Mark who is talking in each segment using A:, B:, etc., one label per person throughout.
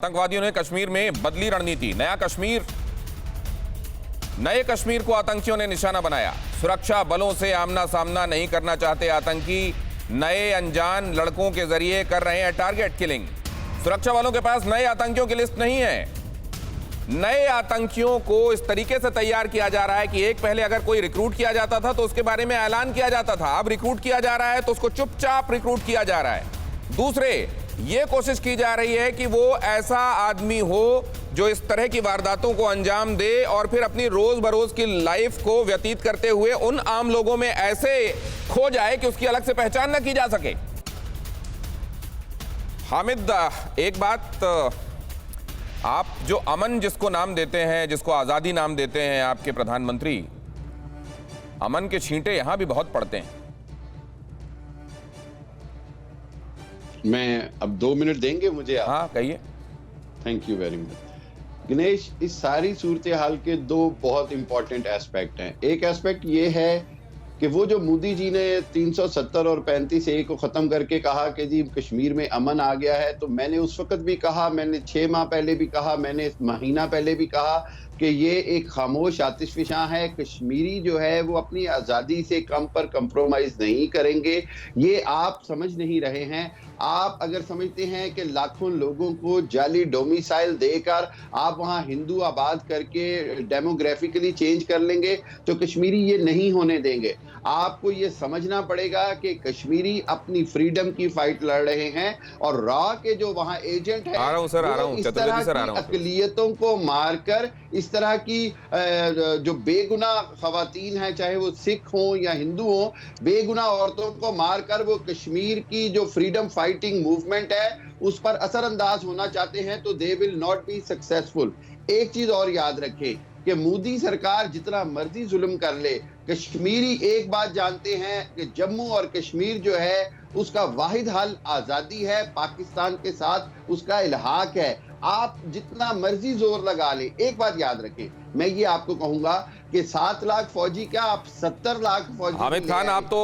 A: आतंकवादियों ने कश्मीर में बदली रणनीति। नए कश्मीर को आतंकियों ने निशाना बनाया। सुरक्षा बलों से आमना सामना नहीं करना चाहते आतंकी, नए अनजान लड़कों के जरिए कर रहे हैं टारगेट किलिंग। सुरक्षा बलों के पास नए आतंकियों की लिस्ट नहीं है। नए आतंकियों को इस तरीके से तैयार किया जा रहा है कि एक पहले अगर कोई रिक्रूट किया जाता था तो उसके बारे में ऐलान किया जाता था, अब रिक्रूट किया जा रहा है तो उसको चुपचाप रिक्रूट किया जा रहा है। दूसरे, ये कोशिश की जा रही है कि वो ऐसा आदमी हो जो इस तरह की वारदातों को अंजाम दे और फिर अपनी रोज बरोज की लाइफ को व्यतीत करते हुए उन आम लोगों में ऐसे खो जाए कि उसकी अलग से पहचान न की जा सके। हामिद, एक बात, आप जो अमन जिसको नाम देते हैं, जिसको आजादी नाम देते हैं आपके प्रधानमंत्री, अमन के छींटे यहां भी बहुत पड़ते हैं।
B: मैं अब 2 मिनट देंगे मुझे आप?
A: हाँ कहिए।
B: Thank you very much Ganesh. इस सारी सूरत हाल के 2 बहुत इंपॉर्टेंट एस्पेक्ट हैं। एक एस्पेक्ट ये है कि वो जो मोदी जी ने 370 और 35A को खत्म करके कहा कि जी कश्मीर में अमन आ गया है, तो मैंने उस वक्त भी कहा, मैंने 6 माह पहले भी कहा, मैंने महीना पहले भी कहा कि ये एक खामोश आतिशफिशां है। कश्मीरी जो है वो अपनी आज़ादी से कम पर कंप्रोमाइज नहीं करेंगे। ये आप समझ नहीं रहे हैं। आप अगर समझते हैं कि लाखों लोगों को जाली डोमिसाइल देकर आप वहां हिंदू आबाद करके डेमोग्राफिकली चेंज कर लेंगे, तो कश्मीरी ये नहीं होने देंगे। आपको ये समझना पड़ेगा कि कश्मीरी अपनी फ्रीडम की फाइट लड़ रहे हैं और रॉ के जो वहां एजेंट है इस तरह की अकलियतों को मारकर, इस तरह की जो बेगुनाह खवातीन हैं, चाहे वो सिख हों या हिंदू हों, बेगुनाह औरतों को मारकर वो कश्मीर की जो फ्रीडम फाइटिंग मूवमेंट है उस पर असरअंदाज होना चाहते हैं, तो they will not be successful. एक चीज और याद रखें कि मोदी सरकार जितना मर्जी जुल्म कर ले, कश्मीरी एक बात जानते हैं कि जम्मू और कश्मीर जो है उसका वाहिद हल आजादी है, पाकिस्तान के साथ उसका इल्हाक है। आप जितना मर्जी जोर लगा ले, एक बात याद रखें, मैं ये आपको कहूंगा कि 7 लाख फौजी क्या, आप 70 लाख फौजी।
A: हामिद खान, आप तो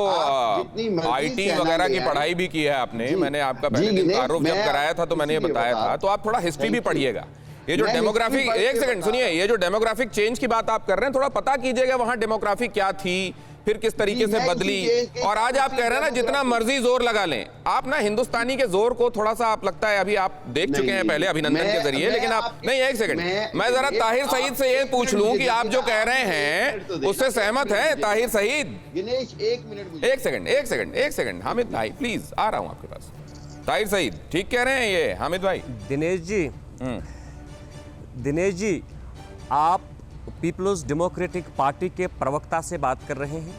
A: आईटी वगैरह की पढ़ाई भी की है आपने। मैंने आपका पहले तारुफ जब कराया था तो मैंने ये बताया था, तो आप थोड़ा हिस्ट्री भी पढ़िएगा। ये जो डेमोग्राफिक, एक सेकंड सुनिए, ये जो डेमोग्राफिक चेंज की बात आप कर रहे हैं, थोड़ा पता कीजिएगा वहां डेमोग्राफी क्या थी, फिर किस तरीके से बदली। और आज आप कह रहे हैं ना जितना मर्जी जोर लगा लें, आप ना हिंदुस्तानी के जोर को थोड़ा सा आप लगता है अभी आप देख चुके हैं पहले अभिनंदन के जरिए, लेकिन आप नहीं। एक सेकंड, मैं जरा ताहिर सईद से ये पूछ लूं कि आप जो कह रहे हैं उससे सहमत है ताहिर सईद?
B: दिनेश, 1 मिनट,
A: एक सेकंड हामिद भाई प्लीज, आ रहा हूं आपके पास। ताहिर सईद ठीक कह रहे हैं ये हामिद भाई?
C: दिनेश जी, आप पीपल्स डेमोक्रेटिक पार्टी के प्रवक्ता से बात कर रहे हैं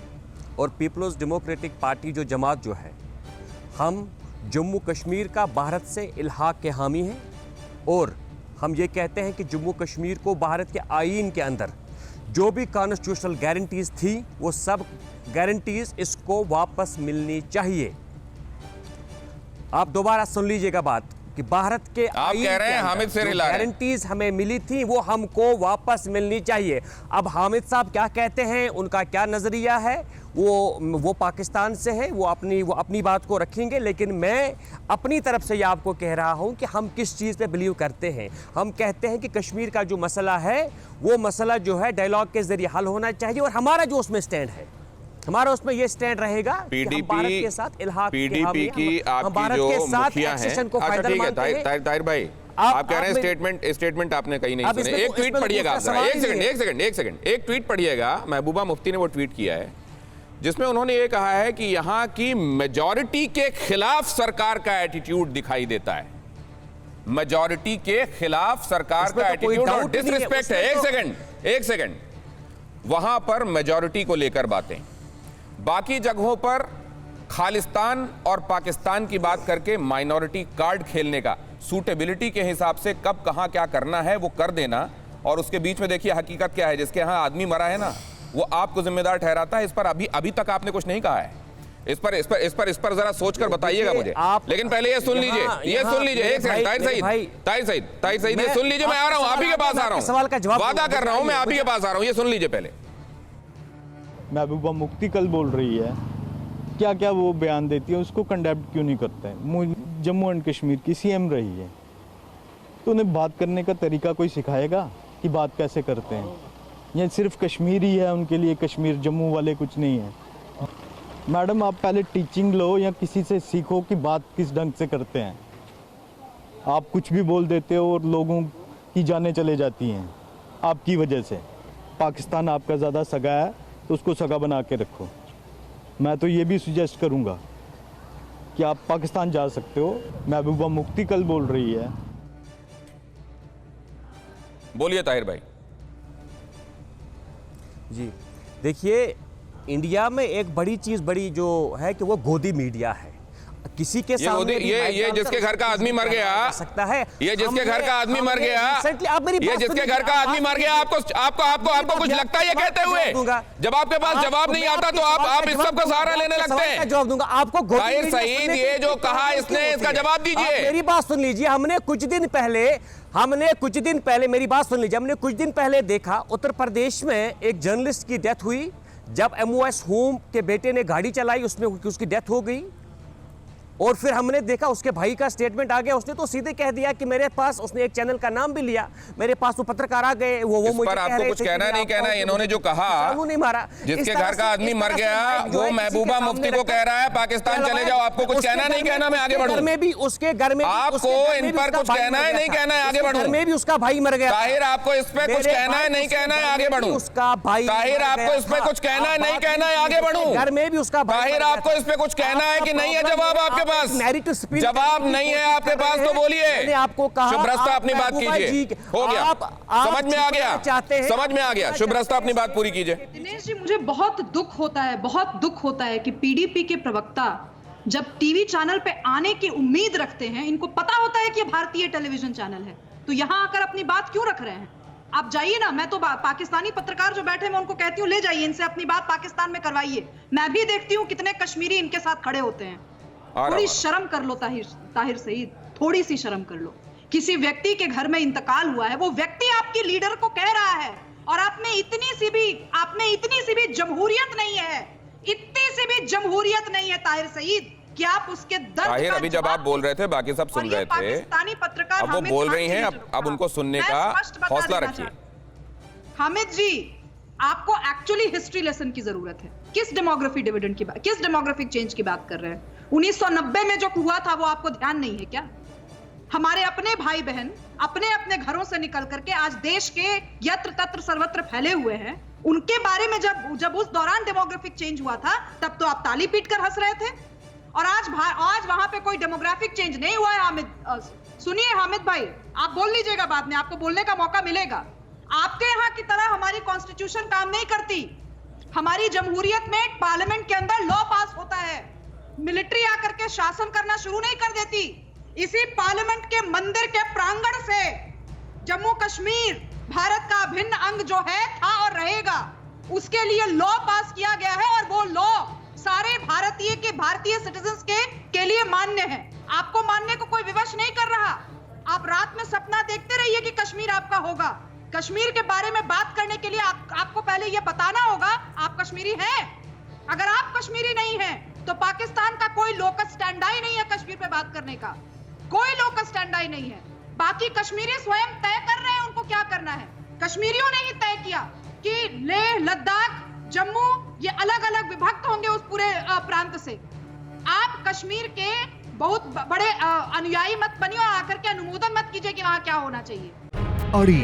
C: और पीपल्स डेमोक्रेटिक पार्टी जो जमात जो है, हम जम्मू कश्मीर का भारत से इल्हाक के हामी हैं और हम ये कहते हैं कि जम्मू कश्मीर को भारत के आईन के अंदर जो भी कॉन्स्टिट्यूशनल गारंटीज थी वो सब गारंटीज इसको वापस मिलनी चाहिए। आप दोबारा सुन लीजिएगा बात कि भारत के
A: आप कह रहे हैं हामिद से
C: गारंटीज हमें मिली थी वो हमको वापस मिलनी चाहिए। अब हामिद साहब क्या कहते हैं, उनका क्या नजरिया है, वो पाकिस्तान से है, वो अपनी बात को रखेंगे, लेकिन मैं अपनी तरफ से ये आपको कह रहा हूं कि हम किस चीज़ पे बिलीव करते हैं। हम कहते हैं कि कश्मीर का जो मसला है वो मसला जो है डायलॉग के जरिए हल होना चाहिए और हमारा जो उसमें स्टैंड है, हमारा उसमें ये स्टैंड रहेगा कि हम भारत के साथ इल्हाक
A: पीडीपी की आपकी जो मुखिया है। अच्छा ठीक है ताहिर भाई, आप कह रहे हैं स्टेटमेंट आपने कहीं नहीं सुने। एक ट्वीट पढ़िएगा आप, एक सेकंड, एक ट्वीट पढ़िएगा। महबूबा मुफ्ती ने वो ट्वीट किया है जिसमें उन्होंने ये कहा है कि यहाँ की मेजॉरिटी के खिलाफ सरकार का एटीट्यूड दिखाई देता है। मेजॉरिटी के खिलाफ सरकार का एटीट्यूड और डिसरिस्पेक्ट है। एक सेकंड, वहां पर मेजॉरिटी को लेकर बातें, बाकी जगहों पर खालिस्तान और पाकिस्तान की बात करके माइनॉरिटी कार्ड खेलने का, सूटेबिलिटी के हिसाब से कब कहां क्या करना है वो कर देना, और उसके बीच में देखिए हकीकत क्या है। जिसके यहां आदमी मरा है ना, वो आपको जिम्मेदार ठहराता है। इस पर अभी तक आपने कुछ नहीं कहा है। इस पर जरा सोचकर बताइएगा मुझे। लेकिन पहले ये सुन लीजिए, एक सेकंड ताहिर सईद ये सुन लीजिए। मैं आ रहा हूं, आप ही के पास आ रहा हूं, वादा कर रहा हूं, मैं आप ही के पास आ रहा हूं, ये सुन लीजिए पहले।
D: महबूबा मुफ्ती कल बोल रही है, क्या क्या वो बयान देती है, उसको कंडेम क्यों नहीं करते हैं? जम्मू एंड कश्मीर की सीएम रही है, तो उन्हें बात करने का तरीका कोई सिखाएगा कि बात कैसे करते हैं? ये सिर्फ कश्मीर ही है उनके लिए, कश्मीर जम्मू वाले कुछ नहीं है। मैडम आप पहले टीचिंग लो या किसी से सीखो कि बात किस ढंग से करते हैं। आप कुछ भी बोल देते हो और लोगों की जानें चले जाती हैं आपकी वजह से। पाकिस्तान आपका ज़्यादा सगा है तो उसको सगा बना के रखो। मैं तो ये भी सजेस्ट करूँगा कि आप पाकिस्तान जा सकते हो। महबूबा मुफ्ती कल बोल रही है।
A: बोलिए ताहिर भाई।
C: जी देखिए, इंडिया में एक बड़ी चीज बड़ी जो है कि वो गोदी मीडिया है। किसी के सामने
A: ये जिसके घर का आदमी मर गया
C: सकता है,
A: ये जिसके घर का आदमी मर गया, ये जिसके घर का आदमी मर गया, आपको कुछ लगता है ये कहते हुए? जब आपके पास जवाब नहीं आता तो आप इस सब का सहारा लेने लगते हैं।
C: जवाब दूंगा आपको।
A: ताहिर सईद ये जो कहा इसने, इसका जवाब दीजिए।
C: मेरी बात सुन लीजिए। हमने कुछ दिन पहले मेरी बात सुन लीजिए। हमने कुछ दिन पहले देखा उत्तर प्रदेश में एक जर्नलिस्ट की डेथ हुई। जब MOS होम के बेटे ने गाड़ी चलाई, उसमें उसकी डेथ हो गई। और फिर हमने देखा उसके भाई का स्टेटमेंट आ गया। उसने तो सीधे कह दिया कि मेरे पास, उसने एक चैनल का नाम भी लिया, मेरे पास वो पत्रकार आ गए, वो मुझे
A: पर आपको कुछ कहना नहीं कहना? इन्होंने जो कहा,
C: नहीं मारा,
A: जिसके घर का आदमी मर गया वो महबूबा मुफ्ती को कह रहा है पाकिस्तान चले जाओ। आपको कुछ कहना नहीं कहना? मैं आगे बढ़ूं।
C: में भी उसके घर में
A: आपको इन पर कुछ कहना है नहीं कहना है? आगे बढ़ूं।
C: घर में भी उसका भाई मर गया।
A: ताहिर आपको इस पे कुछ कहना है नहीं कहना है? आगे बढ़ूं।
C: उसका भाई
A: ताहिर आपको इस पे कुछ कहना है नहीं कहना है? आगे बढ़ूं।
C: घर में भी उसका
A: ताहिर आपको इस पे कुछ कहना है कि नहीं है? जवाब आपके पास जवाब नहीं है आपके पास तो बोलिए।
C: मैंने आपको कहा
A: शुभ्रस्ता अपनी बात कीजिए। हो गया, समझ में आ गया, समझ में आ गया। शुभ्रस्ता अपनी बात पूरी कीजिए।
E: दिनेश जी, मुझे बहुत दुख होता है कि पीडीपी के प्रवक्ता जब टीवी चैनल पे आने की उम्मीद रखते हैं, इनको पता होता है कि ये भारतीय टेलीविजन चैनल है, तो यहां आकर अपनी बात क्यों रख रहे हैं? आप जाइए ना। मैं तो पाकिस्तानी पत्रकार जो बैठे मैं उनको कहती हूँ ले जाइए, इनसे अपनी बात पाकिस्तान में करवाइए। मैं भी देखती हूँ कितने कश्मीरी इनके साथ खड़े होते हैं। थोड़ी शर्म कर लो ताहिर सईद, थोड़ी सी शर्म कर लो। किसी व्यक्ति के घर में इंतकाल हुआ है, वो व्यक्ति आपकी लीडर को कह रहा है, और आप में इतनी सी भी जमहूरियत नहीं है, इतनी सी भी जमहूरियत नहीं है ताहिर सईद कि आप उसके दर्द
A: ताहिर, अभी जब आप बोल रहे थे बाकी सब सुन रहे थे,
E: पाकिस्तानी पत्रकार
A: अब वो बोल रही हैं, अब उनको सुनने का हौसला रखिए।
E: हामिद जी, आपको एक्चुअली हिस्ट्री लेसन की जरूरत है। किस डेमोग्राफिक डिविडेंड की बात, किस डेमोग्राफिक चेंज की बात कर रहे हैं? 1990 में जो हुआ था वो आपको ध्यान नहीं है क्या? हमारे अपने भाई बहन अपने अपने घरों से निकल करके आज देश के यत्र तत्र सर्वत्र फैले हुए हैं। उनके बारे में जब उस दौरान डेमोग्राफिक चेंज हुआ था, तब तो आप ताली पीट कर हंस रहे थे। और आज वहां पे कोई डेमोग्राफिक चेंज नहीं हुआ है। हामिद, सुनिए हामिद भाई, आप बोल लीजिएगा, बाद में आपको बोलने का मौका मिलेगा। आपके यहाँ की तरह हमारी कॉन्स्टिट्यूशन काम नहीं करती। हमारी जमहूरियत में पार्लियामेंट के अंदर लॉ पास होता है, मिलिट्री आकर के शासन करना शुरू नहीं कर देती। इसी पार्लियामेंट के मंदिर के प्रांगण से जम्मू कश्मीर भारत का अभिन्न अंग जो है था और रहेगा, उसके लिए लॉ पास किया गया है, और वो लॉ सारे भारतीय सिटीजन्स के लिए मान्य है। आपको मानने को कोई विवश नहीं कर रहा। आप रात में सपना देखते रहिए कि कश्मीर आपका होगा। कश्मीर के बारे में बात करने के लिए आपको पहले यह बताना होगा आप कश्मीरी हैं। अगर आप कश्मीरी नहीं हैं तो पाकिस्तान का कोई लोकस स्टैंडाई नहीं है कश्मीर पे बात करने का, कोई लोकस स्टैंडाई नहीं है। बाकी कश्मीरी स्वयं तय कर रहे हैं उनको क्या करना है। कश्मीरियों ने ही तय किया कि लेह, लद्दाख, जम्मू ये अलग अलग विभक्त होंगे उस पूरे प्रांत से। आप कश्मीर के बहुत बड़े अनुयायी मत बनिए और आकर के अनुमोदन मत कीजिए कि वहां क्या होना चाहिए।
F: अड़ी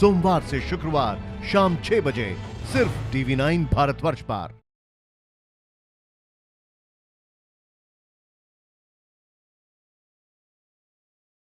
F: सोमवार से शुक्रवार शाम 6 बजे सिर्फ TV9 भारतवर्ष पर।